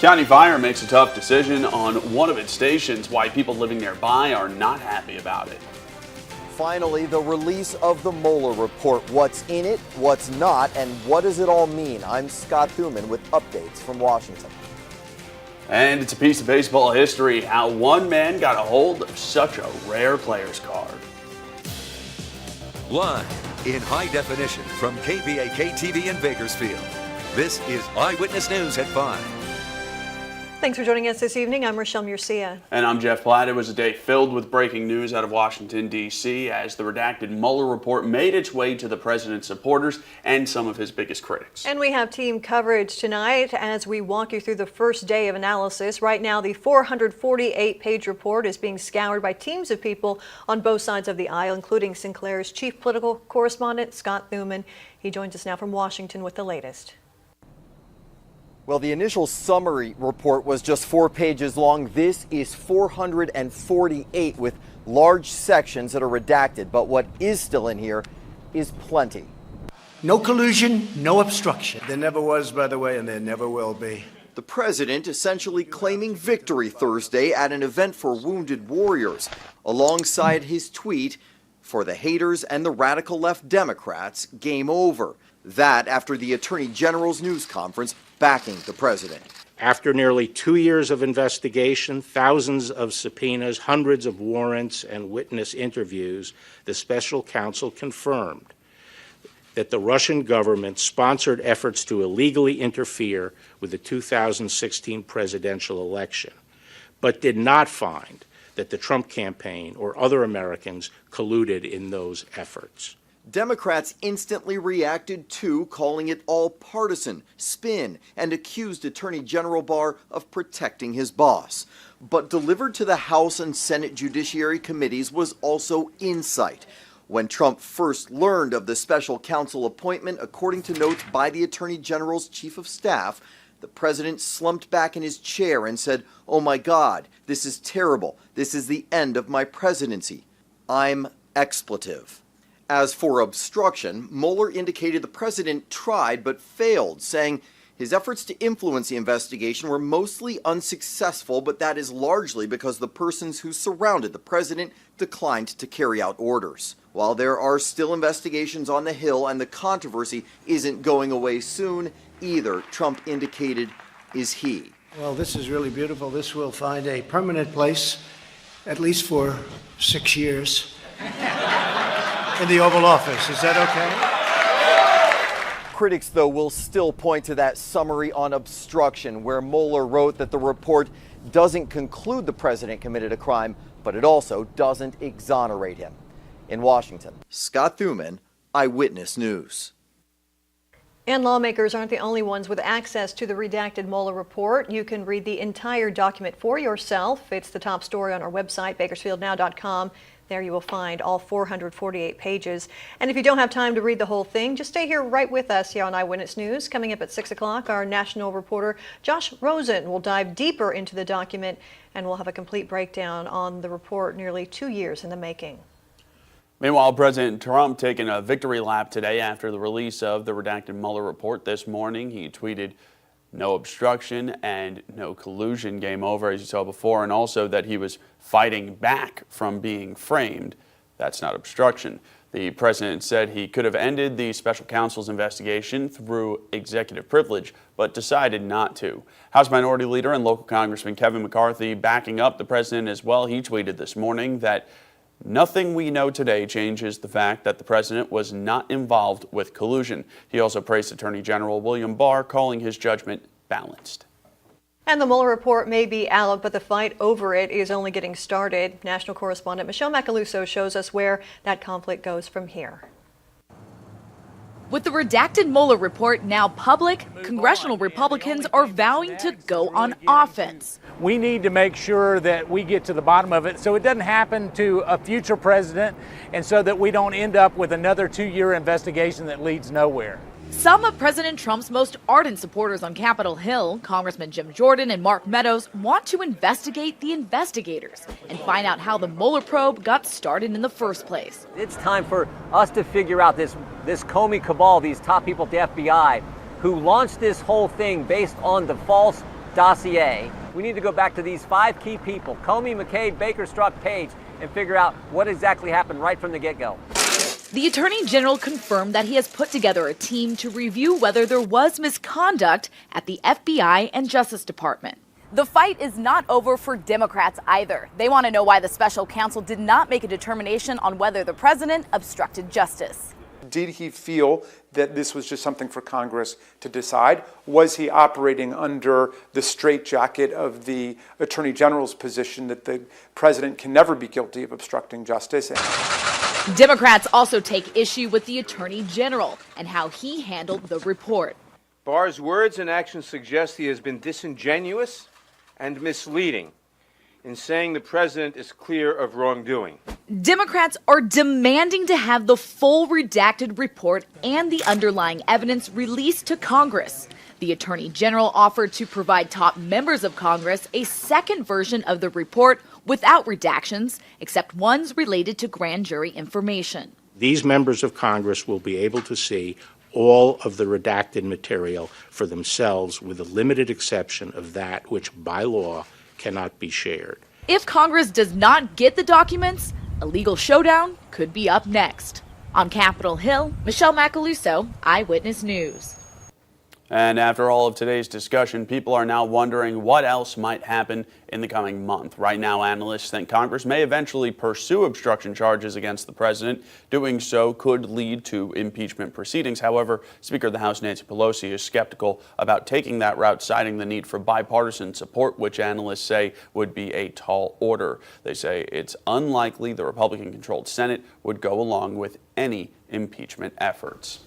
County Fire makes a tough decision on one of its stations. Why people living nearby are not happy about it. Finally, the release of the Mueller report. What's in it, what's not, and what does it all mean? I'm Scott Thuman with updates from Washington. And it's a piece of baseball history, how one man got a hold of such a rare player's card. Live in high definition from KBAK-TV in Bakersfield, this is Eyewitness News at 5. Thanks for joining us this evening. I'm Rochelle Murcia. And I'm Jeff Platt. It was a day filled with breaking news out of Washington, D.C. as the redacted Mueller report made its way to the president's supporters and some of his biggest critics. And we have team coverage tonight as we walk you through the first day of analysis. Right now, the 448-page report is being scoured by teams of people on both sides of the aisle, including Sinclair's chief political correspondent, Scott Thuman. He joins us now from Washington with the latest. Well, the initial summary report was just 4 pages long. This is 448 with large sections that are redacted. But what is still in here is plenty. No collusion, no obstruction. There never was, by the way, and there never will be. The president essentially claiming victory Thursday at an event for wounded warriors, alongside his tweet, "For the haters and the radical left Democrats, game over." That after the Attorney General's news conference backing the president. After nearly 2 years of investigation, thousands of subpoenas, hundreds of warrants, and witness interviews, the special counsel confirmed that the Russian government sponsored efforts to illegally interfere with the 2016 presidential election, but did not find that the Trump campaign or other Americans colluded in those efforts. Democrats instantly reacted to calling it all partisan, spin, and accused Attorney General Barr of protecting his boss. But delivered to the House and Senate Judiciary Committees was also insight. When Trump first learned of the special counsel appointment, according to notes by the Attorney General's chief of staff, the president slumped back in his chair and said, "Oh my God, this is terrible. This is the end of my presidency. I'm expletive." As for obstruction, Mueller indicated the president tried but failed, saying his efforts to influence the investigation were mostly unsuccessful, but that is largely because the persons who surrounded the president declined to carry out orders. While there are still investigations on the Hill and the controversy isn't going away soon either, Trump indicated is he. Well, this is really beautiful. This will find a permanent place, at least for 6 years. In the Oval Office. Is that okay? Critics, though, will still point to that summary on obstruction, where Mueller wrote that the report doesn't conclude the president committed a crime, but it also doesn't exonerate him. In Washington, Scott Thuman, Eyewitness News. And lawmakers aren't the only ones with access to the redacted Mueller report. You can read the entire document for yourself. It's the top story on our website, bakersfieldnow.com. There you will find all 448 pages. And if you don't have time to read the whole thing, just stay here right with us here on Eyewitness News. Coming up at 6 o'clock, our national reporter Josh Rosen will dive deeper into the document, and we'll have a complete breakdown on the report nearly 2 years in the making. Meanwhile, President Trump taking a victory lap today after the release of the redacted Mueller report this morning. He tweeted, "No obstruction and no collusion, game over," as you saw before, and also that he was fighting back from being framed. That's not obstruction. The president said he could have ended the special counsel's investigation through executive privilege, but decided not to. House Minority Leader and local Congressman Kevin McCarthy backing up the president as well. He tweeted this morning that nothing we know today changes the fact that the president was not involved with collusion. He also praised Attorney General William Barr, calling his judgment balanced. And the Mueller report may be out, but the fight over it is only getting started. National correspondent Michelle Macaluso shows us where that conflict goes from here. With the redacted Mueller report now public, congressional Republicans are vowing to go on offense. We need to make sure that we get to the bottom of it so it doesn't happen to a future president and so that we don't end up with another 2-year investigation that leads nowhere. Some of President Trump's most ardent supporters on Capitol Hill, Congressman Jim Jordan and Mark Meadows, want to investigate the investigators and find out how the Mueller probe got started in the first place. It's time for us to figure out this Comey cabal, these top people at the FBI, who launched this whole thing based on the false dossier. We need to go back to these 5 key people, Comey, McCabe, Baker, Strzok, Page, and figure out what exactly happened right from the get-go. The Attorney General confirmed that he has put together a team to review whether there was misconduct at the FBI and Justice Department. The fight is not over for Democrats either. They want to know why the special counsel did not make a determination on whether the president obstructed justice. Did he feel that this was just something for Congress to decide? Was he operating under the straitjacket of the Attorney General's position that the president can never be guilty of obstructing justice? Democrats also take issue with the Attorney General and how he handled the report. Barr's words and actions suggest he has been disingenuous and misleading in saying the president is clear of wrongdoing. Democrats are demanding to have the full redacted report and the underlying evidence released to Congress. The Attorney General offered to provide top members of Congress a second version of the report without redactions, except ones related to grand jury information. These members of Congress will be able to see all of the redacted material for themselves, with the limited exception of that which by law cannot be shared. If Congress does not get the documents, a legal showdown could be up next. On Capitol Hill, Michelle Macaluso, Eyewitness News. And after all of today's discussion, people are now wondering what else might happen in the coming month. Right now, analysts think Congress may eventually pursue obstruction charges against the president. Doing so could lead to impeachment proceedings. However, Speaker of the House Nancy Pelosi is skeptical about taking that route, citing the need for bipartisan support, which analysts say would be a tall order. They say it's unlikely the Republican-controlled Senate would go along with any impeachment efforts.